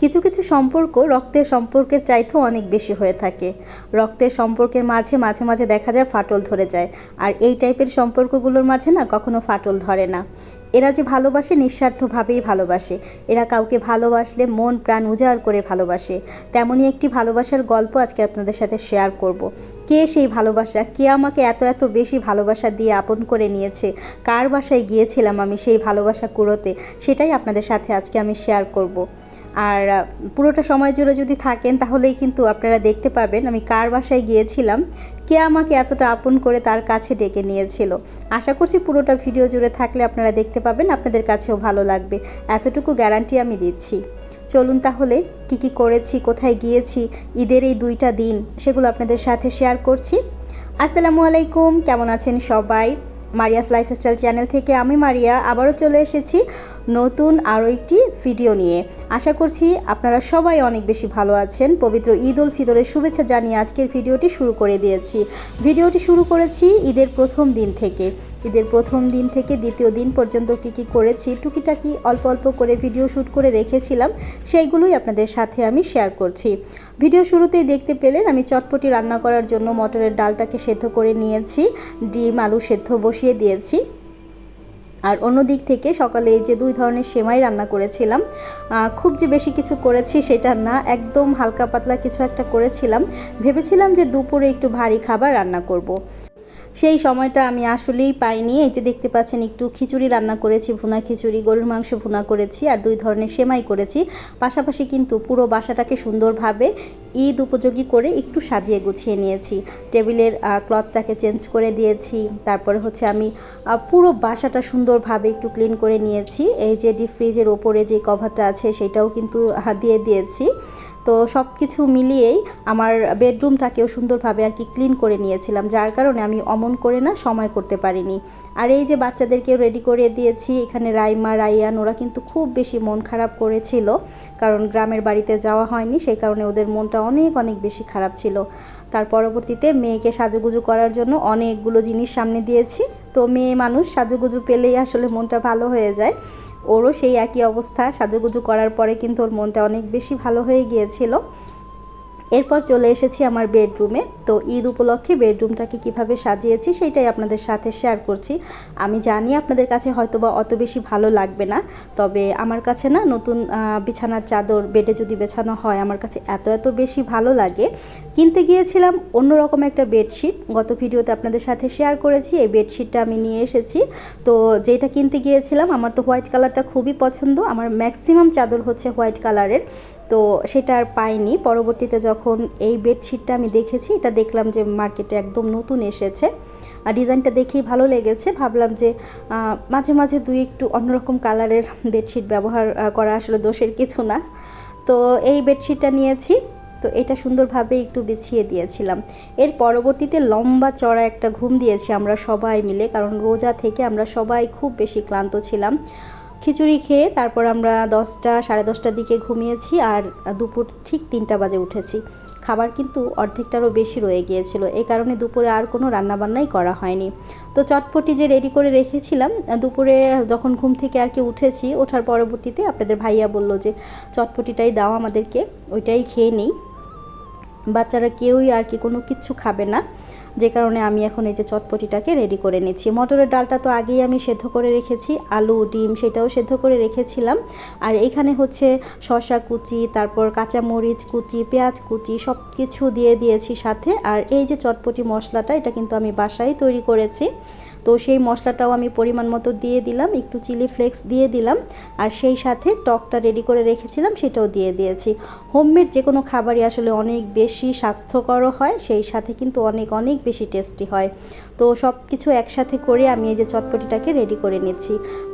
কিছু কিছু সম্পর্ক রক্তের সম্পর্কের চাইতেও অনেক বেশি হয়ে থাকে। রক্তের সম্পর্কের মাঝে মাঝে মাঝে দেখা যায় ফাটল ধরে যায়, আর এই টাইপের সম্পর্কগুলোর মাঝে না কখনো ফাটল ধরে না। এরা যে ভালোবাসে নিঃস্বার্থভাবেই ভালোবাসে। এরা কাউকে ভালোবাসলে মন প্রাণ উজাড় করে ভালোবাসে। তেমনই একটি ভালোবাসার গল্প আজকে আপনাদের সাথে শেয়ার করব। কে সেই ভালোবাসা, কে আমাকে এত এত বেশি ভালোবাসা দিয়ে আপন করে নিয়েছে, কার বাসায় গিয়েছিলাম আমি সেই ভালোবাসা কুড়োতে, সেটাই আপনাদের সাথে আজকে আমি শেয়ার করব। আর পুরোটা সময় জুড়ে যদি থাকেন তাহলেই কিন্তু আপনারা দেখতে পাবেন আমি কার বাসায় গিয়েছিলাম, কে আমাকে এতটা আপন করে তার কাছে ডেকে নিয়েছিল। আশা করছি পুরোটা ভিডিও জুড়ে থাকলে আপনারা দেখতে পাবেন, আপনাদের কাছেও ভালো লাগবে, এতটুকু গ্যারান্টি আমি দিচ্ছি। চলুন তাহলে কি কি করেছি, কোথায় গিয়েছি ঈদের এই 2টা দিন, সেগুলো আপনাদের সাথে শেয়ার করছি। আসসালামু আলাইকুম, কেমন আছেন সবাই? মারিয়াস লাইফস্টাইল চ্যানেল থেকে আমি মারিয়া আবারও চলে এসেছি নতুন আরও একটি ভিডিও নিয়ে। আশা করছি আপনারা সবাই অনেক বেশি ভালো আছেন। পবিত্র ঈদ উল ফিতরের শুভেচ্ছা জানিয়ে আজকের ভিডিওটি শুরু করে দিয়েছি। ভিডিওটি শুরু করেছি ঈদের প্রথম দিন থেকে। ঈদের প্রথম দিন থেকে দ্বিতীয় দিন পর্যন্ত কী করেছি টুকিটাকি অল্প অল্প করে ভিডিও শ্যুট করে রেখেছিলাম, সেইগুলোই আপনাদের সাথে আমি শেয়ার করছি। ভিডিও শুরুতেই দেখতে পেলেন আমি চটপটি রান্না করার জন্য মটরের ডালটাকে সেদ্ধ করে নিয়েছি, ডিম আলু সেদ্ধ বসিয়ে দিয়েছি। আর অন্য দিক থেকে সকালে এই যে 2 ধরনের সেমাই রান্না করেছিলাম। খুব যে বেশি কিছু করেছি সেটা না, একদম হালকা পাতলা কিছু একটা করেছিলাম। ভেবেছিলাম যে দুপুরে একটু ভারী খাবার রান্না করব। সেই সময়টা আমি আসলেই পাইনি। এই যে দেখতে পাচ্ছেন একটু খিচুড়ি রান্না করেছি, ভুনা খিচুড়ি, গরুর মাংস ভুনা করেছি, আর 2 ধরনের সেমাই করেছি। পাশাপাশি কিন্তু পুরো বাসাটাকে সুন্দরভাবে ঈদ উপযোগী করে একটু সাজিয়ে গুছিয়ে নিয়েছি। টেবিলের ক্লথটাকে চেঞ্জ করে দিয়েছি। তারপরে হচ্ছে আমি পুরো বাসাটা সুন্দরভাবে একটু ক্লিন করে নিয়েছি। এই যে ডিপ ফ্রিজের ওপরে যে কভারটা আছে সেটাও কিন্তু দিয়ে দিয়েছি। তো সব কিছু মিলিয়েই আমার বেডরুমটাকেও সুন্দরভাবে আর কি ক্লিন করে নিয়েছিলাম, যার কারণে আমি অমন করে না সময় করতে পারিনি। আর এই যে বাচ্চাদেরকেও রেডি করে দিয়েছি। এখানে রাইমা রাইয়ান ওরা কিন্তু খুব বেশি মন খারাপ করেছিল, কারণ গ্রামের বাড়িতে যাওয়া হয়নি, সেই কারণে ওদের মনটা অনেক অনেক বেশি খারাপ ছিল। তার পরবর্তীতে মেয়েকে সাজুগুজু করার জন্য অনেকগুলো জিনিস সামনে দিয়েছি। তো মেয়ে মানুষ সাজুগুজু পেলেই আসলে মনটা ভালো হয়ে যায়। ওরও সেই একই অবস্থা, সাজুগুজু করার পরে কিন্তু ওর মনটা অনেক বেশি ভালো হয়ে গিয়েছিল। এরপর চলে এসেছি আমার বেডরুমে। তো ঈদ উপলক্ষে বেডরুমটাকে কিভাবে সাজিয়েছি সেটাই আপনাদের সাথে শেয়ার করছি। আমি জানি আপনাদের কাছে হয়তোবা অত বেশি ভালো লাগবে না, তবে আমার কাছে না নতুন বিছানার চাদর বেডে যদি বেছানো হয় আমার কাছে এত এত বেশি ভালো লাগে। কিনতে গিয়েছিলাম অন্যরকম একটা বেডশিট, গত ভিডিওতে আপনাদের সাথে শেয়ার করেছি। এই বেডশিটটা আমি নিয়ে এসেছি। তো যেটা কিনতে গিয়েছিলাম, আমার তো হোয়াইট কালারটা খুবই পছন্দ, আমার ম্যাক্সিমাম চাদর হচ্ছে হোয়াইট কালারের। তো সেটা আর পাইনি। পরবর্তীতে যখন এই বেডশিটটা আমি দেখেছি, এটা দেখলাম যে মার্কেটে একদম নতুন এসেছে, আর ডিজাইনটা দেখেই ভালো লেগেছে। ভাবলাম যে মাঝে মাঝে একটু অন্যরকম কালারের বেডশিট ব্যবহার করা আসলে দোষের কিছু না। তো এই বেডশিটটা নিয়েছি। তো এটা সুন্দরভাবে একটু বিছিয়ে দিয়েছিলাম। এর পরবর্তীতে লম্বা চড়া একটা ঘুম দিয়েছি আমরা সবাই মিলে, কারণ রোজা থেকে আমরা সবাই খুব বেশি ক্লান্ত ছিলাম। খিচুড়ি খেয়ে তারপর আমরা 10টা সাড়ে 10টার দিকে ঘুমিয়েছি, আর দুপুর ঠিক 3টা বাজে উঠেছি। খাবার কিন্তু অর্ধেকটারও বেশি রয়ে গিয়েছিল, এই কারণে দুপুরে আর কোনো রান্নাবান্নাই করা হয়নি। তো চটপটি যে রেডি করে রেখেছিলাম, দুপুরে যখন ঘুম থেকে আর কি উঠেছি, ওঠার পরবর্তীতে আপনাদের ভাইয়া বলল যে চটপটিটাই দাও আমাদেরকে, ওইটাই খেয়ে নিই। বাচ্চারা কেউই আর কি কোনো কিচ্ছু খাবে না, যে কারণে আমি এখন এই যে চটপটিটাকে রেডি করে নিচ্ছি। মটরের ডালটা তো আগেই আমি সেদ্ধ করে রেখেছি, আলু ডিম সেটাও সেদ্ধ করে রেখেছিলাম। আর এখানে হচ্ছে শসা কুচি, তারপর কাঁচামরিচ কুচি, পেঁয়াজ কুচি সব কিছু দিয়ে দিয়েছি সাথে। আর এই যে চটপটি মশলাটা, এটা কিন্তু আমি বাসায় তৈরি করেছি। তো সেই মশলাটাও আমি পরিমাণ মতো দিয়ে দিলাম, একটু চিলি ফ্লেক্স দিয়ে দিলাম, আর সেই সাথে টকটা রেডি করে রেখেছিলাম সেটাও দিয়ে দিয়েছি। হোমমেড যে কোনো খাবারই আসলে অনেক বেশি স্বাস্থ্যকরও হয়, সেই সাথে কিন্তু অনেক অনেক বেশি টেস্টি হয়। তো সব কিছু একসাথে করে আমি এই যে চটপটিটাকে রেডি করে নিচ্ছি।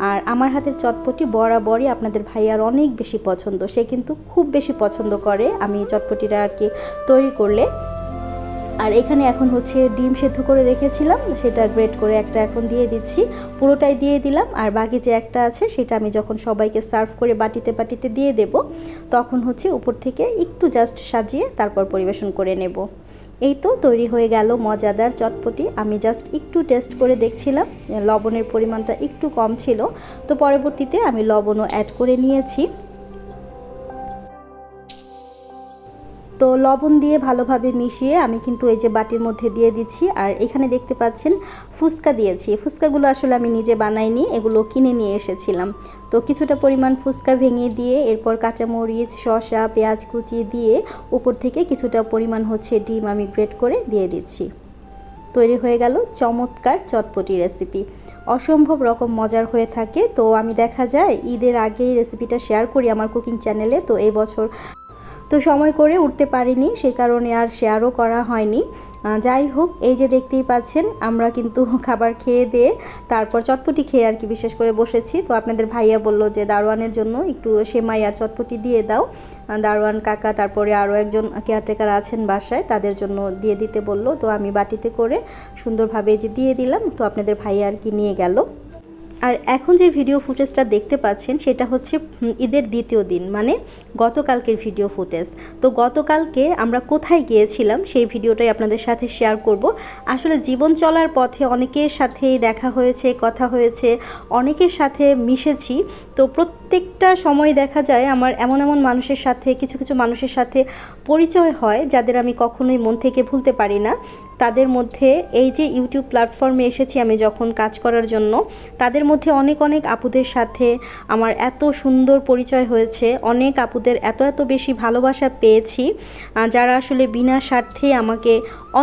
আর আমার হাতের চটপটি বরাবরই আপনাদের ভাইয়ার অনেক বেশি পছন্দ, সে কিন্তু খুব বেশি পছন্দ করে আমি চটপটিটা আর কি তৈরি করলে। আর এখানে এখন হচ্ছে ডিম সেদ্ধ করে রেখেছিলাম, সেটা গ্রেট করে একটা এখন দিয়ে দিচ্ছি, পুরোটাই দিয়ে দিলাম। আর বাকি যে একটা আছে সেটা আমি যখন সবাইকে সার্ভ করে বাটিতে বাটিতে দিয়ে দেব, তখন হচ্ছে উপর থেকে একটু জাস্ট সাজিয়ে তারপর পরিবেশন করে নেব। এই তো তৈরি হয়ে গেল মজাদার চটপটি। আমি জাস্ট একটু টেস্ট করে দেখছিলাম, লবণের পরিমাণটা একটু কম ছিল, তো পরবর্তীতে আমি লবণও অ্যাড করে নিয়েছি। তো লবণ দিয়ে ভালোভাবে মিশিয়ে আমি কিন্তু এই যে বাটির মধ্যে দিয়ে দিচ্ছি। আর এখানে দেখতে পাচ্ছেন ফুচকা দিয়েছি। ফুচকাগুলো আসলে আমি নিজে বানাইনি, এগুলো কিনে নিয়ে এসেছিলাম। তো কিছুটা পরিমাণ ফুচকা ভেঙে দিয়ে এরপর কাঁচামরিচ, শসা, পেঁয়াজ কুচি দিয়ে উপর থেকে কিছুটা পরিমাণ ডিম আমি গ্রেট করে দিয়ে দিচ্ছি। তৈরি হয়ে গেল চমৎকার চটপটি রেসিপি। অসম্ভব রকম মজার হয়ে থাকে। তো আমি দেখা যায় ঈদের আগেই রেসিপিটা শেয়ার করি আমার কুকিং চ্যানেলে। তো এই বছর তো সময় করে উঠতে পারিনি, সেই কারণে আর শেয়ারও করা হয়নি। যাই হোক, এই যে দেখতেই পাচ্ছেন আমরা কিন্তু খাবার খেয়ে দিয়ে তারপর চটপটি খেয়ে আর কি বিশেষ করে বসেছি। তো আপনাদের ভাইয়া বলল যে দারোয়ানের জন্য একটু সেমাই আর চটপটি দিয়ে দাও। দারোয়ান কাকা তারপরে আরও একজন কেয়ারটেকার আছেন বাসায়, তাদের জন্য দিয়ে দিতে বলল। তো আমি বাটিতে করে সুন্দরভাবে যে দিয়ে দিলাম। তো আপনাদের ভাইয়া আর কি নিয়ে গেল। আর এখন যে ভিডিও ফুটেজটা দেখতে পাচ্ছেন সেটা হচ্ছে ঈদের দ্বিতীয় দিন, মানে গতকালকের ভিডিও ফুটেজ। তো গতকালকে আমরা কোথায় গিয়েছিলাম সেই ভিডিওটাই আপনাদের সাথে শেয়ার করব। আসলে জীবন চলার পথে অনেকের সাথেই দেখা হয়েছে, কথা হয়েছে, অনেকের সাথে মিশেছি। তো প্রত্যেকটা সময় দেখা যায় আমার এমন এমন মানুষের সাথে, কিছু কিছু মানুষের সাথে পরিচয় হয় যাদের আমি কখনোই মন থেকে ভুলতে পারি না। তাদের মধ্যে এই যে ইউটিউব প্ল্যাটফর্মে এসেছি আমি যখন কাজ করার জন্য, তাদের মধ্যে অনেক অনেক আপুদের সাথে আমার এত সুন্দর পরিচয় হয়েছে। অনেক আপুদের এত এত বেশি ভালোবাসা পেয়েছি, যারা আসলে বিনা স্বার্থে আমাকে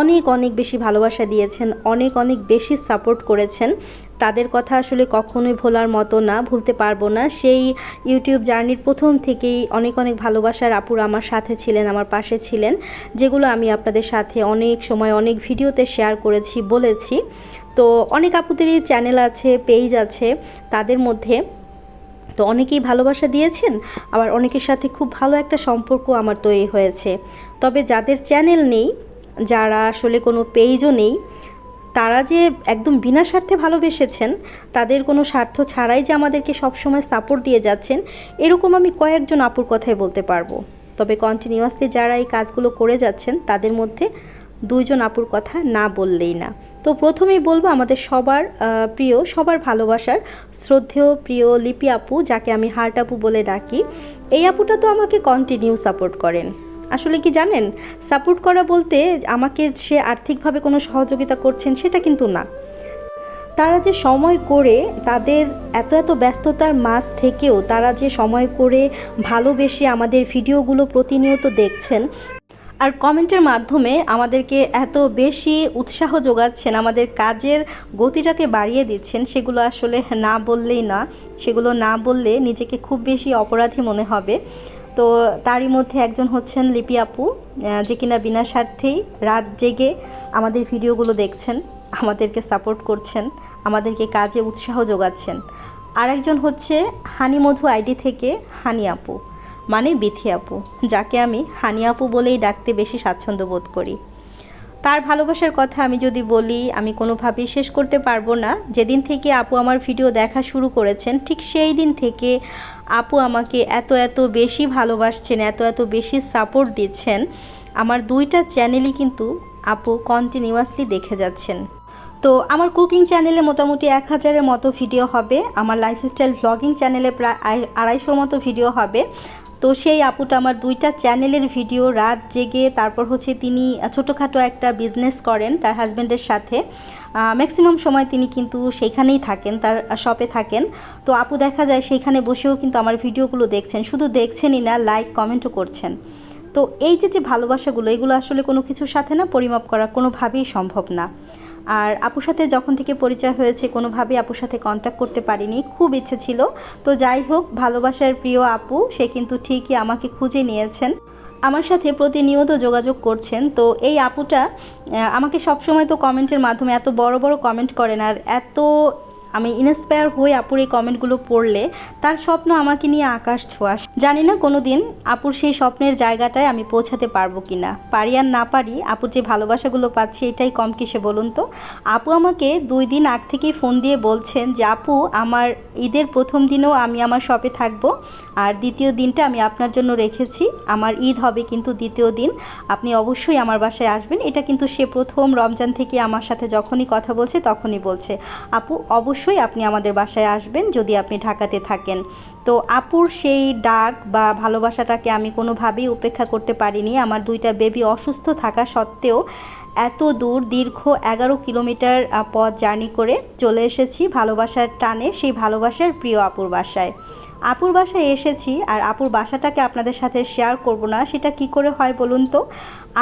অনেক অনেক বেশি ভালোবাসা দিয়েছেন, অনেক অনেক বেশি সাপোর্ট করেছেন। তাদের কথা আসলে কখনোই ভোলার মতো না, ভুলতে পারবো না। সেই ইউটিউব জার্নির প্রথম থেকেই অনেক অনেক ভালোবাসার আপুরা আমার সাথে ছিলেন, আমার পাশে ছিলেন, যেগুলো আমি আপনাদের সাথে অনেক সময় অনেক ভিডিওতে শেয়ার করেছি, বলেছি। তো অনেক আপুদেরই চ্যানেল আছে, পেজ আছে, তাদের মধ্যে তো অনেকেই ভালোবাসা দিয়েছেন, আবার অনেকের সাথে খুব ভালো একটা সম্পর্ক আমার তৈরি হয়েছে। তবে যাদের চ্যানেল নেই, যারা আসলে কোনো পেজও নেই, তারা যে একদম বিনা স্বার্থে ভালোবেসেছেন, তাদের কোনো স্বার্থ ছাড়াই যে আমাদেরকে সবসময় সাপোর্ট দিয়ে যাচ্ছেন, এরকম আমি কয়েকজন আপুর কথাই বলতে পারবো। তবে কন্টিনিউয়াসলি যারা এই কাজগুলো করে যাচ্ছেন তাদের মধ্যে দুইজন আপুর কথা না বললেই না। তো প্রথমেই বলবো আমাদের সবার প্রিয়, সবার ভালোবাসার শ্রদ্ধেয় প্রিয় লিপি আপু, যাকে আমি হার্ট আপু বলে ডাকি। এই আপুটা তো আমাকে কন্টিনিউ সাপোর্ট করেন। আসলে কি জানেন, সাপোর্ট করা বলতে আমাকে সে আর্থিকভাবে কোনো সহযোগিতা করছেন সেটা কিন্তু না। তারা যে সময় করে, তাদের এত এত ব্যস্ততার মাঝ থেকেও তারা যে সময় করে ভালোবেসে আমাদের ভিডিওগুলো প্রতিনিয়ত দেখছেন আর কমেন্টের মাধ্যমে আমাদেরকে এত বেশি উৎসাহ যোগাচ্ছেন, আমাদের কাজের গতিটাকে বাড়িয়ে দিচ্ছেন, সেগুলো আসলে না বললেই না। সেগুলো না বললে নিজেকে খুব বেশি অপরাধী মনে হবে। তো তারই মধ্যে একজন হচ্ছেন লিপি আপু, যে কিনা বিনা স্বার্থেই রাত জেগে আমাদের ভিডিওগুলো দেখছেন, আমাদেরকে সাপোর্ট করছেন, আমাদেরকে কাজে উৎসাহ যোগাচ্ছেন। আর একজন হচ্ছে হানি মধু আইডি থেকে হানি আপু, মানে বিথি আপু, যাকে আমি হানি আপু বলেই ডাকতে বেশি স্বাচ্ছন্দ্য বোধ করি। তার ভালোবাসার কথা আমি যদি বলি, আমি কোনোভাবেই শেষ করতে পারবো না। যেদিন থেকে আপু আমার ভিডিও দেখা শুরু করেছেন, ঠিক সেই দিন থেকে আপু আমাকে এত এত বেশি ভালোবাসছেন, এত এত বেশি সাপোর্ট দিচ্ছেন। আমার দুইটা চ্যানেলই কিন্তু আপু কন্টিনিউয়াসলি দেখে যাচ্ছেন। তো আমার কুকিং চ্যানেলে মোটামুটি 1000-এর মতো ভিডিও হবে, আমার লাইফস্টাইল ভ্লগিং চ্যানেলে প্রায় 250-র মতো ভিডিও হবে। তো সেই আপুটা আমার দুইটা চ্যানেলের ভিডিও রাত জেগে, তারপর তিনি ছোটোখাটো একটা বিজনেস করেন তার হাজব্যান্ডের সাথে। ম্যাক্সিমাম সময় তিনি কিন্তু সেইখানেই থাকেন, তার শপে থাকেন। তো আপু দেখা যায় সেইখানে বসেও কিন্তু আমার ভিডিওগুলো দেখছেন, শুধু দেখছেনই না, লাইক কমেন্টও করছেন। তো এই যে ভালোবাসাগুলো, এগুলো আসলে কোনো কিছুর সাথে না পরিমাপ করা কোনোভাবেই সম্ভব না। আর আপুর সাথে যখন থেকে পরিচয় হয়েছে, কোনোভাবেই আপুর সাথে কন্ট্যাক্ট করতে পারিনি, খুব ইচ্ছে ছিল। তো যাই হোক, ভালোবাসার প্রিয় আপু, সে কিন্তু ঠিকই আমাকে খুঁজে নিয়েছেন, আমার সাথে প্রতিনিয়ত যোগাযোগ করছেন। তো এই আপুটা আমাকে সবসময় তো কমেন্টের মাধ্যমে এত বড় বড় কমেন্ট করেন, আর এত আমি ইন্সপায়ার হয়ে আপুর এই কমেন্টগুলো পড়লে তার স্বপ্ন আমাকে নিয়ে আকাশ ছোঁয়া। জানি না কোনো দিন আপুর সেই স্বপ্নের জায়গাটায় আমি পৌঁছাতে পারবো কি না। পারি আর না পারি, আপুর যে ভালোবাসাগুলো পাচ্ছি এটাই কম কিসে বলুন তো। আপু আমাকে 2 দিন আগ থেকেই ফোন দিয়ে বলছেন যে আপু, আমার ঈদের প্রথম দিনেও আমি আমার শপে থাকবো, আর দ্বিতীয় দিনটা আমি আপনার জন্য রেখেছি। আমার ঈদ হবে কিন্তু দ্বিতীয় দিন, আপনি অবশ্যই আমার বাসায় আসবেন। এটা কিন্তু সে প্রথম রমজান থেকে আমার সাথে যখনই কথা বলছে তখনই বলছে, আপু অবশ্যই আপনি আমাদের বাসায় আসবেন যদি আপনি ঢাকাতে থাকেন। তো আপুর সেই ডাক বা ভালোবাসাটাকে আমি কোনোভাবেই উপেক্ষা করতে পারিনি। আমার দুইটা বেবি অসুস্থ থাকা সত্ত্বেও এত দূর দীর্ঘ 11 কিলোমিটার পথ জার্নি করে চলে এসেছি ভালোবাসার টানে সেই ভালোবাসার প্রিয় আপুর বাসায়। আপুর বাসায় এসেছি আর আপুর বাসাটাকে আপনাদের সাথে শেয়ার করব না, সেটা কি করে হয় বলুন তো।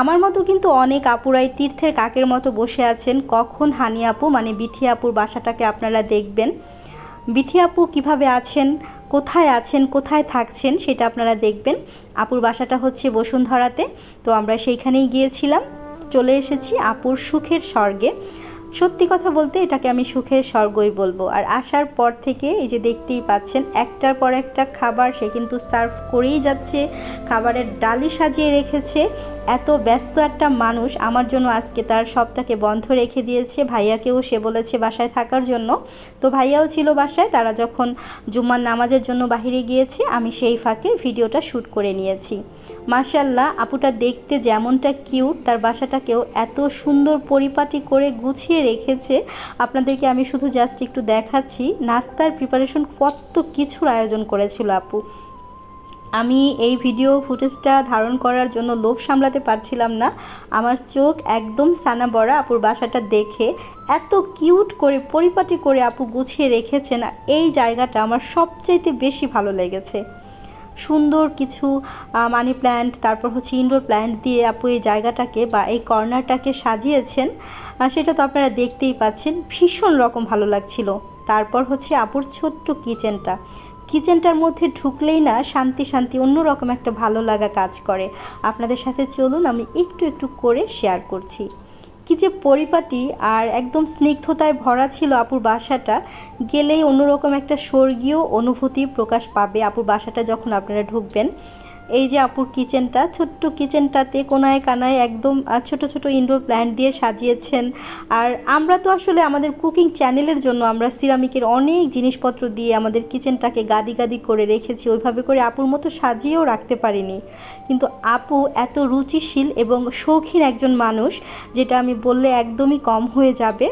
আমার মতো কিন্তু অনেক আপুরাই তীর্থের কাকের মতো বসে আছেন কখন হানি আপু মানে বিথি আপুর বাসাটাকে আপনারা দেখবেন। বিথি আপু কীভাবে আছেন, কোথায় থাকছেন সেটা আপনারা দেখবেন। আপুর বাসাটা হচ্ছে বসুন্ধরাতে, তো আমরা সেইখানেই গিয়েছিলাম। চলে এসেছি আপুর সুখের স্বর্গে। সত্যি কথা বলতে এটাকে আমি সুখের স্বর্গই বলবো। আর আসার পর থেকে এই যে দেখতেই পাচ্ছেন একটার পর একটা খাবার সে কিন্তু সার্ভ করেই যাচ্ছে, খাবারের ডালি সাজিয়ে রেখেছে। এত ব্যস্ত একটা মানুষ আমার জন্য আজকে তার সবটাকে বন্ধ রেখে দিয়েছে। ভাইয়াকেও সে বলেছে বাসায় থাকার জন্য, তো ভাইয়াও ছিল বাসায়। তারা যখন জুম্মার নামাজের জন্য বাহিরে গিয়েছে আমি সেই ফাঁকে ভিডিওটা শ্যুট করে নিয়েছি। মাশাআল্লাহ, আপুটা দেখতে যেমনটা কিউট তার বাসাটাকেও এত সুন্দর পরিপাটি করে গুছিয়ে রেখেছে। আপনাদেরকে আমি শুধু জাস্ট একটু দেখাচ্ছি নাস্তার প্রিপারেশন কত কিছুর আয়োজন করেছিল আপু। আমি এই ভিডিও ফুটেজটা ধারণ করার জন্য লোভ সামলাতে পারছিলাম না। আমার চোখ একদম সানা বড়া আপুর বাসাটা দেখে। এত কিউট করে পরিপাটি করে আপু গুছিয়ে রেখেছেন, এই জায়গাটা আমার সবচাইতে বেশি ভালো লেগেছে। সুন্দর কিছু মানি প্ল্যান্ট, তারপর হচ্ছে ইনডোর প্ল্যান্ট দিয়ে আপু এই জায়গাটাকে বা এই কর্নারটাকে সাজিয়েছেন, সেটা তো আপনারা দেখতেই পাচ্ছেন। ভীষণ রকম ভালো লাগছিল। তারপর হচ্ছে আপুর ছোট্ট কিচেনটার মধ্যে ঢুকলেই না শান্তি অন্যরকম একটা ভালো লাগা কাজ করে। আপনাদের সাথে চলুন আমি একটু করে শেয়ার করছি। কি যে পরিপাটি আর একদম স্নিগ্ধতায় ভরা ছিল আপুর বাসাটা। গেলেই অন্যরকম একটা স্বর্গীয় অনুভূতি প্রকাশ পাবে আপুর বাসাটা যখন আপনারা ঢুকবেন। এই যে আপুর কিচেনটা, ছোট্ট কিচেনটাতে কোনায় কানায় একদম ছোট ইনডোর প্ল্যান্ট দিয়ে সাজিয়েছেন। আর আমরা তো আসলে আমাদের কুকিং চ্যানেলের জন্য আমরা সিরামিকের অনেক জিনিসপত্র দিয়ে আমাদের কিচেনটাকে গাদি করে রেখেছি, ওইভাবে করে আপুর মতো সাজিয়েও রাখতে পারিনি। কিন্তু আপু এত রুচিশীল এবং শৌখিন একজন মানুষ, যেটা আমি বললে একদমই কম হয়ে যাবে।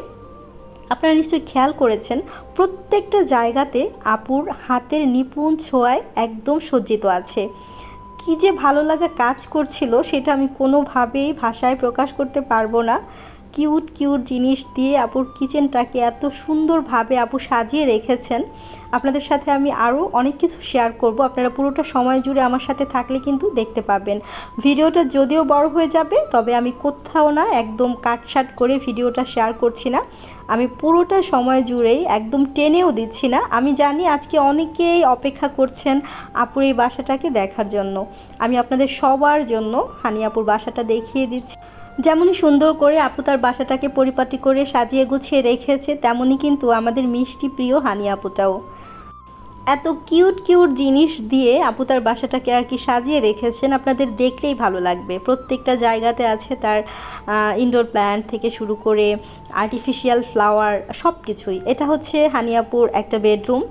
আপনারা নিশ্চয়ই খেয়াল করেছেন প্রত্যেকটা জায়গাতে আপুর হাতের নিপুণ ছোঁয়ায় একদম সজ্জিত আছে। কি যে ভালো লাগা কাজ করছিল সেটা আমি কোনোভাবেই ভাষায় প্রকাশ করতে পারবো না। কিউট জিনিস দিয়ে আপুর কিচেনটাকে এত সুন্দরভাবে আপু সাজিয়ে রেখেছেন। আপনাদের সাথে আমি আরও অনেক কিছু শেয়ার করব, আপনারা পুরোটা সময় জুড়ে আমার সাথে থাকলে কিন্তু দেখতে পাবেন। ভিডিওটা যদিও বড় হয়ে যাবে, তবে আমি কোথাও না একদম কাটছাট করে ভিডিওটা শেয়ার করছি না। আমি পুরোটা সময় জুড়েই একদম টেনেও দিচ্ছি না। আমি জানি আজকে অনেকেই অপেক্ষা করছেন আপুর এই বাসাটাকে দেখার জন্য। আমি আপনাদের সবার জন্য হানি আপুর বাসাটা দেখিয়ে দিচ্ছি। যেমনই সুন্দর করে আপু তার বাসাটাকে পরিপাটি করে সাজিয়ে গুছিয়ে রেখেছে, তেমনই কিন্তু আমাদের মিষ্টি প্রিয় হানি আপুটাও এত কিউট জিনিস দিয়ে আপু তার বাসাটাকে আর কি সাজিয়ে রেখেছেন। আপনাদের দেখলেই ভালো লাগবে। প্রত্যেকটা জায়গাতে আছে তার ইনডোর প্ল্যান্ট থেকে শুরু করে আর্টিফিশিয়াল ফ্লাওয়ার সব কিছুই। এটা হচ্ছে হানি আপুর একটা বেডরুম।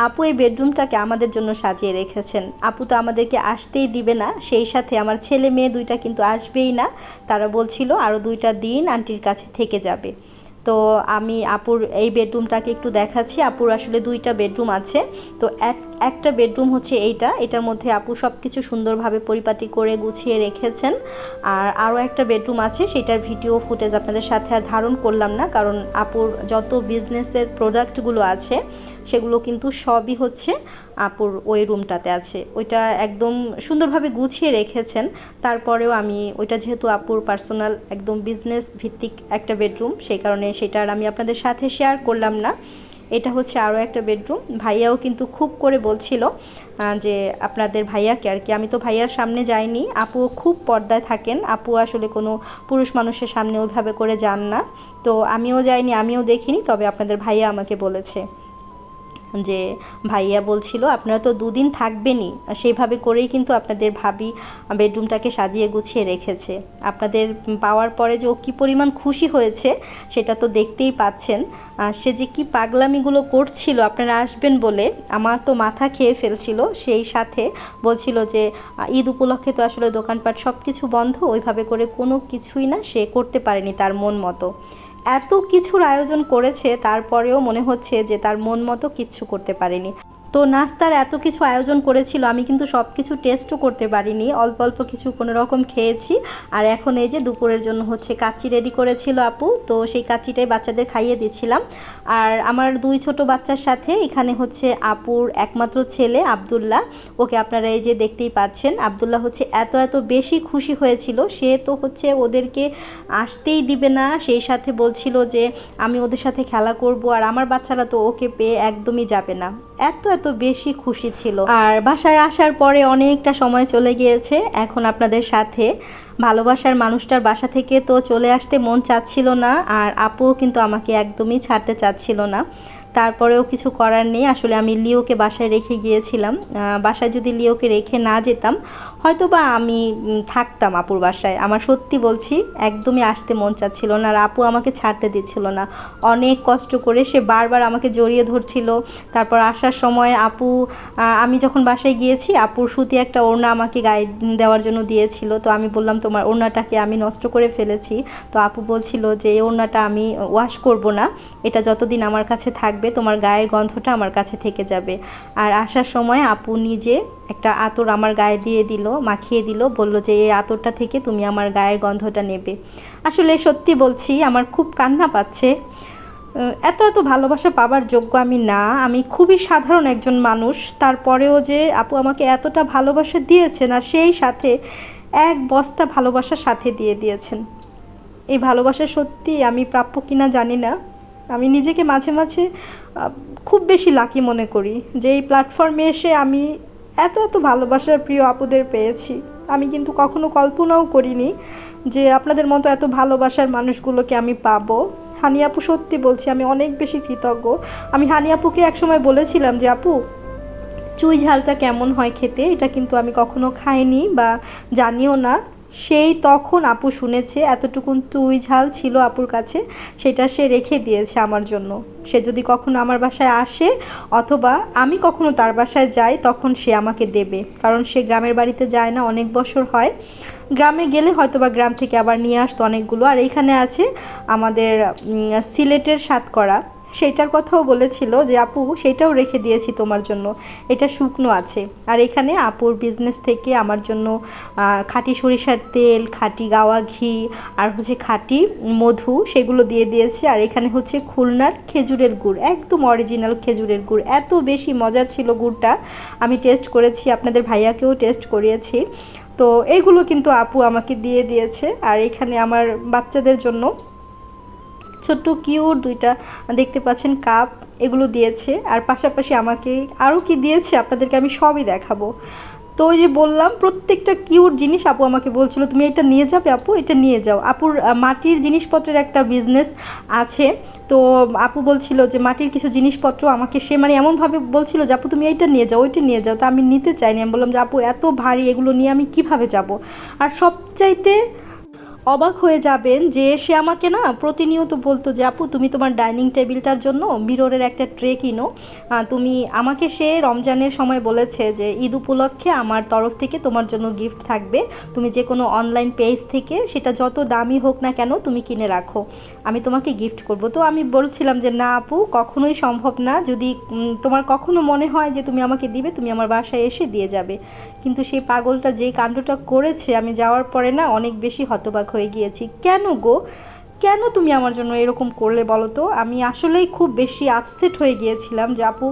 আপু এই বেডরুমটাকে আমাদের জন্য সাজিয়ে রেখেছেন। আপু তো আমাদেরকে আসতেই দিবে না, সেই সাথে আমার ছেলে মেয়ে দুইটা কিন্তু আসবেই না। তারা বলছিল আরও 2টা দিন আন্টির কাছে থেকে যাবে। তো আমি আপুর এই বেডরুমটাকে একটু দেখাচ্ছি। আপুর আসলে 2টা বেডরুম আছে। তো একটা বেডরুম হচ্ছে এটার মধ্যে আপু সব কিছু সুন্দরভাবে পরিপাটি করে গুছিয়ে রেখেছেন। আর আরও একটা বেডরুম আছে, সেটার ভিডিও ফুটেজ আপনাদের সাথে আর ধারণ করলাম না, কারণ আপুর যত বিজনেসের প্রোডাক্টগুলো আছে সেগুলো কিন্তু সবই হচ্ছে আপুর ওই রুমটাতে আছে। ওইটা একদম সুন্দরভাবে গুছিয়ে রেখেছেন। তারপরেও আমি ওইটা যেহেতু আপুর পার্সোনাল একদম বিজনেস ভিত্তিক একটা বেডরুম, সেই কারণে সেটা আর আমি আপনাদের সাথে শেয়ার করলাম না। এটা হচ্ছে আরও একটা বেডরুম। ভাইয়াও কিন্তু খুব করে বলছিল যে আপনাদের ভাইয়াকে আর কি, আমি তো ভাইয়ার সামনে যাইনি। আপুও খুব পর্দায় থাকেন, আপু আসলে কোনো পুরুষ মানুষের সামনে ওইভাবে করে যান না। তো আমিও যাইনি, আমিও দেখিনি, তবে আপনাদের ভাইয়া আমাকে বলেছে যে ভাইয়া বলছিল আপনারা তো 2 দিন থাকবেনই, সেইভাবে করেই কিন্তু আপনাদের ভাবি বেডরুমটাকে সাজিয়ে গুছিয়ে রেখেছে। আপনাদের পাওয়ার পরে যে ও কী পরিমাণ খুশি হয়েছে সেটা তো দেখতেই পাচ্ছেন। সে যে কি পাগলামিগুলো করছিল আপনারা আসবেন বলে, আমার তো মাথা খেয়ে ফেলছিল। সেই সাথে বলছিল যে ঈদ উপলক্ষে তো আসলে দোকানপাট সব কিছু বন্ধ, ওইভাবে করে কোনো কিছুই না সে করতে পারেনি তার মন মতো। এত কিছুর আয়োজন করেছে, তারপরেও মনে হচ্ছে যে তার মন মতো কিচ্ছু করতে পারেনি। তো নাস্তার এত কিছু আয়োজন করেছিল, আমি কিন্তু সব কিছু টেস্টও করতে পারিনি, অল্প অল্প কিছু কোনো রকম খেয়েছি। আর এখন এই যে দুপুরের জন্য হচ্ছে কাচ্চি রেডি করেছিল আপু, তো সেই কাচ্চিটাই বাচ্চাদের খাইয়ে দিচ্ছিলাম। আর আমার দুই ছোট বাচ্চার সাথে এখানে হচ্ছে আপুর একমাত্র ছেলে আব্দুল্লাহ, ওকে আপনারা এই যে দেখতেই পাচ্ছেন। আব্দুল্লাহ হচ্ছে এত এত বেশি খুশি হয়েছিল, সে তো হচ্ছে ওদেরকে আসতেই দিবে না, সেই সাথে বলছিল যে আমি ওদের সাথে খেলা করব, আর আমার বাচ্চারা তো ওকে পেয়ে একদমই যাবে না, এত এত বেশি খুশি ছিল। আর বাসায় আসার পরে অনেকটা সময় চলে গিয়েছে, এখন আপনাদের সাথে ভালোবাসার মানুষটার বাসা থেকে তো চলে আসতে মন চাচ্ছিল না, আর আপুও কিন্তু আমাকে একদমই ছাড়তে চাচ্ছিল না। তারপরেও কিছু করার নেই, আসলে আমি লিওকে বাসায় রেখে গিয়েছিলাম। বাসায় যদি লিওকে রেখে না যেতাম হয়তো বা আমি থাকতাম আপুর বাসায়। আমার সত্যি বলছি একদমই আসতে মন চাচ্ছিল না, আর আপু আমাকে ছাড়তে দিচ্ছিল না। অনেক কষ্ট করে সে বারবার আমাকে জড়িয়ে ধরছিল। তারপর আসার সময় আপু, আমি যখন বাসায় গিয়েছি আপুর সুতি একটা ওড়না আমাকে গায়ে দেওয়ার জন্য দিয়েছিল, তো আমি বললাম তোমার ওড়নাটাকে আমি নষ্ট করে ফেলেছি। তো আপু বলছিল যে এই ওড়নাটা আমি ওয়াশ করব না, এটা যতদিন আমার কাছে থাকবে তোমার গায়ের গন্ধটা আমার কাছে থেকে যাবে। আর আসার সময় আপু নিজে একটা আতর আমার গায়ে দিয়ে দিল, মাখিয়ে দিল, বলল যে এই আতরটা থেকে তুমি আমার গায়ের গন্ধটা নেবে। আসলে সত্যি বলছি আমার খুব কান্না পাচ্ছে। এত এত ভালোবাসা পাবার যোগ্য আমি না, আমি খুবই সাধারণ একজন মানুষ, তারপরেও যে আপু আমাকে এতটা ভালোবাসা দিয়েছেন, আর সেই সাথে এক বস্তা ভালোবাসার সাথে দিয়ে দিয়েছেন। এই ভালোবাসা সত্যি আমি প্রাপ্য কিনা জানি না। আমি নিজেকে মাঝে মাঝে খুব বেশি লাকি মনে করি যে এই প্ল্যাটফর্মে এসে আমি এত এত ভালোবাসার প্রিয় আপুদের পেয়েছি। আমি কিন্তু কখনো কল্পনাও করিনি যে আপনাদের মতো এত ভালোবাসার মানুষগুলোকে আমি পাবো। হানি আপু সত্যি বলছি আমি অনেক বেশি কৃতজ্ঞ। আমি হানি আপুকে একসময় বলেছিলাম যে আপু চুই ঝালটা কেমন হয় খেতে, এটা কিন্তু আমি কখনো খাইনি বা জানিও না। সেই তখন আপু শুনেছে, এতটুকুন চুই ঝাল ছিল আপুর কাছে, সেটা সে রেখে দিয়েছে আমার জন্য। সে যদি কখনো আমার বাসায় আসে অথবা আমি কখনো তার বাসায় যাই তখন সে আমাকে দেবে, কারণ সে গ্রামের বাড়িতে যায় না, অনেক বছর হয়। গ্রামে গেলে হয়তো বা গ্রাম থেকে আবার নিয়ে আসতো অনেকগুলো। আর এইখানে আছে আমাদের সিলেটের সাতকরা, সেইটার কথাও বলেছিল যে আপু সেইটাও রেখে দিয়েছি তোমার জন্য, এটা শুকনো আছে। আর এখানে আপুর বিজনেস থেকে আমার জন্য খাঁটি সরিষার তেল, খাঁটি গাওয়া ঘি, আর হচ্ছে খাঁটি মধু, সেগুলো দিয়ে দিয়েছে। আর এখানে হচ্ছে খুলনার খেজুরের গুড়, একদম অরিজিনাল খেজুরের গুড়, এত বেশি মজার ছিল গুড়টা। আমি টেস্ট করেছি, আপনাদের ভাইয়াকেও টেস্ট করিয়েছি। তো এইগুলো কিন্তু আপু আমাকে দিয়ে দিয়েছে। আর এখানে আমার বাচ্চাদের জন্য ছোট্ট কিউট দুইটা দেখতে পাচ্ছেন কাপ, এগুলো দিয়েছে। আর পাশাপাশি আমাকে আরও কি দিয়েছে আপনাদেরকে আমি সবই দেখাবো। তো ওই যে বললাম প্রত্যেকটা কিউট জিনিস আপু আমাকে বলছিল তুমি এটা নিয়ে যাবে আপু, এটা নিয়ে যাও। আপুর মাটির জিনিসপত্রের একটা বিজনেস আছে, তো আপু বলছিল যে মাটির কিছু জিনিসপত্র আমাকে সে মানে এমনভাবে বলছিল যে আপু তুমি এইটা নিয়ে যাও, ওইটা নিয়ে যাও। তো আমি নিতে চাইনি, আমি বললাম যে আপু এত ভারী, এগুলো নিয়ে আমি কিভাবে যাব। আর সবচাইতে অবাক হয়ে যাবেন যে সে আমাকে না প্রতিনিয়ত বলতো যে আপু তুমি তোমার ডাইনিং টেবিলটার জন্য মিররের একটা ট্রে কিনো। তুমি আমাকে সে রমজানের সময় বলেছে যে ঈদ উপলক্ষে আমার তরফ থেকে তোমার জন্য গিফট থাকবে, তুমি যে কোনো অনলাইন পেজ থেকে সেটা যত দামি হোক না কেন তুমি কিনে রাখো, আমি তোমাকে গিফট করব। তো আমি বলছিলাম যে না আপু কখনোই সম্ভব না, যদি তোমার কখনো মনে হয় যে তুমি আমাকে দিবে তুমি আমার বাসায় এসে দিয়ে যাবে। কিন্তু সেই পাগলটা যে কাণ্ডটা করেছে আমি যাওয়ার পরে না অনেক বেশি হতবাক হয়ে গিয়েছি। কেন গো, কেন তুমি আমার জন্য এরকম করলে বলো তো? আমি আসলেই খুব বেশি আপসেট হয়ে গিয়েছিলাম যে আপু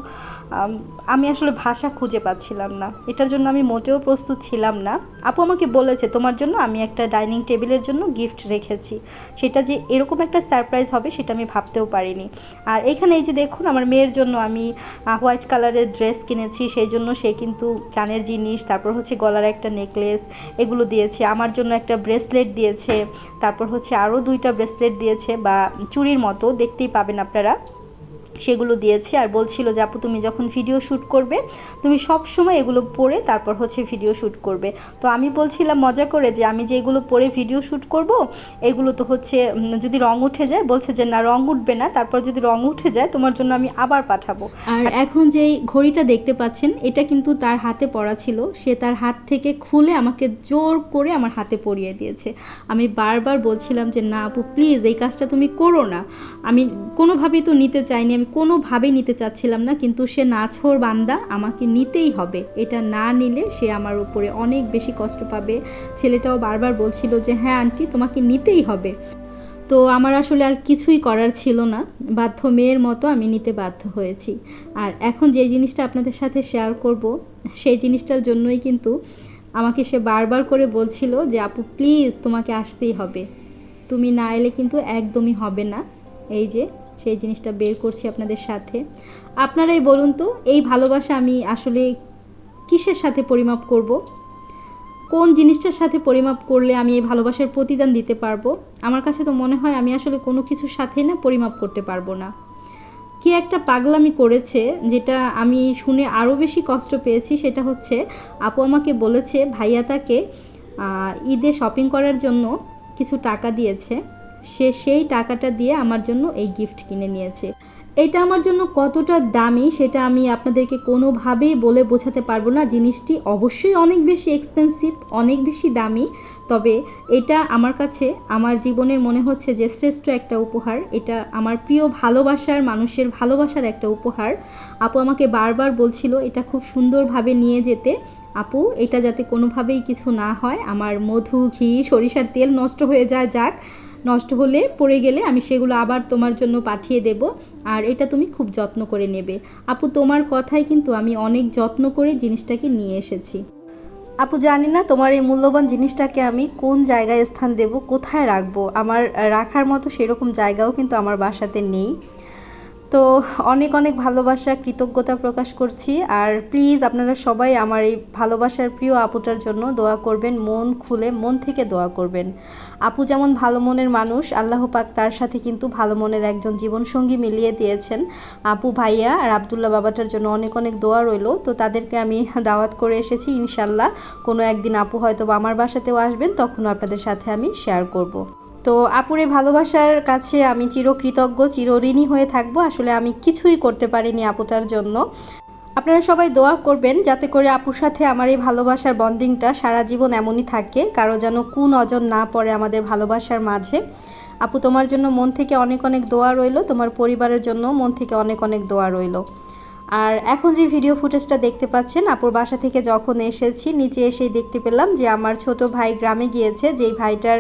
আমি আসলে ভাষা খুঁজে পাচ্ছিলাম না, এটার জন্য আমি মোটেও প্রস্তুত ছিলাম না। আপু আমাকে বলেছে তোমার জন্য আমি একটা ডাইনিং টেবিলের জন্য গিফট রেখেছি, সেটা যে এরকম একটা সারপ্রাইজ হবে সেটা আমি ভাবতেও পারিনি। আর এখানে এই যে দেখুন আমার মেয়ের জন্য আমি হোয়াইট কালারের ড্রেস কিনেছি, সেই জন্য সে কিন্তু কানের জিনিস, তারপর হচ্ছে গলার একটা নেকলেস, এগুলো দিয়েছে। আমার জন্য একটা ব্রেসলেট দিয়েছে, তারপর হচ্ছে আরও দুইটা ব্রেসলেট দিয়েছে বা চুড়ির মতো দেখতেই পাবেন আপনারা, সেগুলো দিয়েছে। আর বলছিল যে আপু তুমি যখন ভিডিও শ্যুট করবে তুমি সব সময় এগুলো পরে তারপর হচ্ছে ভিডিও শ্যুট করবে। তো আমি বলছিলাম মজা করে যে আমি যে এগুলো পরে ভিডিও শ্যুট করব এগুলো তো হচ্ছে যদি রং উঠে যায়, বলছে যে না রং উঠবে না, তারপর যদি রং উঠে যায় তোমার জন্য আমি আবার পাঠাবো। আর এখন যেই ঘড়িটা দেখতে পাচ্ছেন এটা কিন্তু তার হাতে পরা ছিল, সে তার হাত থেকে খুলে আমাকে জোর করে আমার হাতে পরিয়ে দিয়েছে। আমি বারবার বলছিলাম যে না আপু প্লিজ এই কাজটা তুমি করো না, আমি কোনোভাবেই তো নিতে চাইনি, আমি আমি কোনোভাবেই নিতে চাচ্ছিলাম না, কিন্তু সে নাছোড় বান্দা, আমাকে নিতেই হবে। এটা না নিলে সে আমার উপরে অনেক বেশি কষ্ট পাবে। ছেলেটাও বারবার বলছিল যে হ্যাঁ আন্টি তোমাকে নিতেই হবে। তো আমার আসলে আর কিছুই করার ছিল না, বাধ্য মেয়ের মতো আমি নিতে বাধ্য হয়েছি। আর এখন যে জিনিসটা আপনাদের সাথে শেয়ার করব, সেই জিনিসটার জন্যই কিন্তু আমাকে সে বারবার করে বলছিল যে আপু প্লিজ তোমাকে আসতেই হবে, তুমি না এলে কিন্তু একদমই হবে না। এই যে সেই জিনিসটা বের করছি আপনাদের সাথে। আপনারাই বলুন তো, এই ভালোবাসা আমি আসলে কিসের সাথে পরিমাপ করব? কোন জিনিসটার সাথে পরিমাপ করলে আমি এই ভালোবাসার প্রতিদান দিতে পারবো? আমার কাছে তো মনে হয় আমি আসলে কোনো কিছুর সাথেই না পরিমাপ করতে পারবো না। কি একটা পাগলামি করেছে, যেটা আমি শুনে আরও বেশি কষ্ট পেয়েছি। সেটা হচ্ছে আপু আমাকে বলেছে ভাইয়া তাকে ঈদে শপিং করার জন্য কিছু টাকা দিয়েছে, সে সেই টাকাটা দিয়ে আমার জন্য এই গিফট কিনে নিয়েছে। এটা আমার জন্য কতটা দামি সেটা আমি আপনাদেরকে কোনোভাবেই বলে বোঝাতে পারবো না। জিনিসটি অবশ্যই অনেক বেশি এক্সপেন্সিভ, অনেক বেশি দামি, তবে এটা আমার কাছে আমার জীবনের মনে হচ্ছে যে শ্রেষ্ঠ একটা উপহার। এটা আমার প্রিয় ভালোবাসার মানুষের ভালোবাসার একটা উপহার। আপু আমাকে বারবার বলছিল এটা খুব সুন্দরভাবে নিয়ে যেতে। আপু এটা যাতে কোনোভাবেই কিছু না হয়, আমার মধু, ঘি, সরিষার তেল নষ্ট হয়ে যায়, যাক নষ্ট হলে পড়ে গেলে আমি সেগুলো আবার তোমার জন্য পাঠিয়ে দেব, আর এটা তুমি খুব যত্ন করে নেবে। আপু তোমার কথাই কিন্তু আমি অনেক যত্ন করে জিনিসটাকে নিয়ে এসেছি। আপু জানি না তোমার এই মূল্যবান জিনিসটাকে আমি কোন জায়গায় স্থান দেব, কোথায় রাখবো। আমার রাখার মতো সেরকম জায়গাও কিন্তু আমার বাসাতে নেই। তো অনেক অনেক ভালোবাসা, কৃতজ্ঞতা প্রকাশ করছি। আর প্লিজ আপনারা সবাই আমার এই ভালোবাসার প্রিয় আপুটার জন্য দোয়া করবেন, মন খুলে মন থেকে দোয়া করবেন। আপু যেমন ভালো মনের মানুষ, আল্লাহ পাক তার সাথে কিন্তু ভালো মনের একজন জীবনসঙ্গী মিলিয়ে দিয়েছেন। আপু ভাইয়া আর আব্দুল্লাহ বাবাটার জন্য অনেক অনেক দোয়া রইল। তো তাদেরকে আমি দাওয়াত করে এসেছি, ইনশাল্লাহ কোনো একদিন আপু হয়তো আমার বাসাতেও আসবেন, তখনও আপনাদের সাথে আমি শেয়ার করব। তো আপুর এই ভালোবাসার কাছে আমি চিরকৃতজ্ঞ, চিরঋণী হয়ে থাকবো। আসলে আমি কিছুই করতে পারিনি আপুটার জন্য। আপনারা সবাই দোয়া করবেন যাতে করে আপুর সাথে আমার এই ভালোবাসার বন্ডিংটা সারা জীবন এমনই থাকে, কারো যেন নজর না পড়ে আমাদের ভালোবাসার মাঝে। আপু তোমার জন্য মন থেকে অনেক অনেক দোয়া রইল, তোমার পরিবারের জন্য মন থেকে অনেক অনেক দোয়া রইল। আর এখন যে ভিডিও ফুটেজটা দেখতে পাচ্ছেন, আপুর বাসা থেকে যখন এসেছি নিচে এসেই দেখতে পেলাম যে আমার ছোট ভাই গ্রামে গিয়েছে, যেই ভাইটার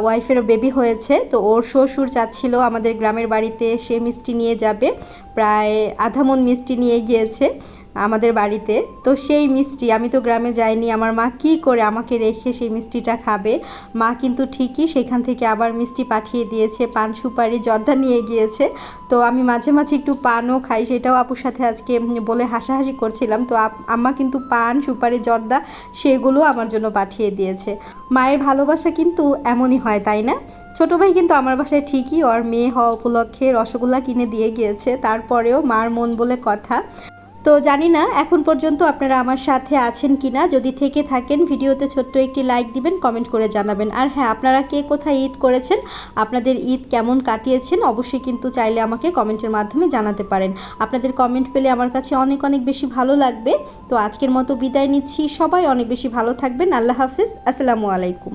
ওয়াইফের বেবি হয়েছে। তো ওর শ্বশুর চাচ্ছিল আমাদের গ্রামের বাড়িতে সে মিষ্টি নিয়ে যাবে, প্রায় আধা মণ মিষ্টি নিয়ে গিয়েছে আমাদের বাড়িতে। তো সেই মিষ্টি আমি তো গ্রামে যাইনি, আমার মা কী করে আমাকে রেখে সেই মিষ্টিটা খাবে। মা কিন্তু ঠিকই সেখান থেকে আবার মিষ্টি পাঠিয়ে দিয়েছে, পান সুপারি জর্দা নিয়ে গিয়েছে। তো আমি মাঝে মাঝে একটু পানও খাই, সেটাও আপুর সাথে আজকে বলে হাসাহাসি করছিলাম। তো আম্মা কিন্তু পান সুপারি জর্দা সেগুলো আমার জন্য পাঠিয়ে দিয়েছে। মায়ের ভালোবাসা কিন্তু এমনই হয়, তাই না? ছোটো ভাই কিন্তু আমার বাসায় ঠিকই ওর মেয়ে হওয়া উপলক্ষে রসগোল্লা কিনে দিয়ে গিয়েছে, তারপরেও মার মন বলে কথা। তো জানি না এখন পর্যন্ত আপনারা আমার সাথে আছেন কি না। যদি থেকে থাকেন ভিডিওতে ছোট্ট একটি লাইক দিবেন, কমেন্ট করে জানাবেন। আর হ্যাঁ, আপনারা কে কোথায় ঈদ করেছেন, আপনাদের ঈদ কেমন কাটিয়েছেন অবশ্যই কিন্তু চাইলে আমাকে কমেন্টের মাধ্যমে জানাতে পারেন। আপনাদের কমেন্ট পেলে আমার কাছে অনেক অনেক বেশি ভালো লাগবে। তো আজকের মতো বিদায় নিচ্ছি, সবাই অনেক বেশি ভালো থাকবেন। আল্লাহ হাফিজ, আসসালামু আলাইকুম।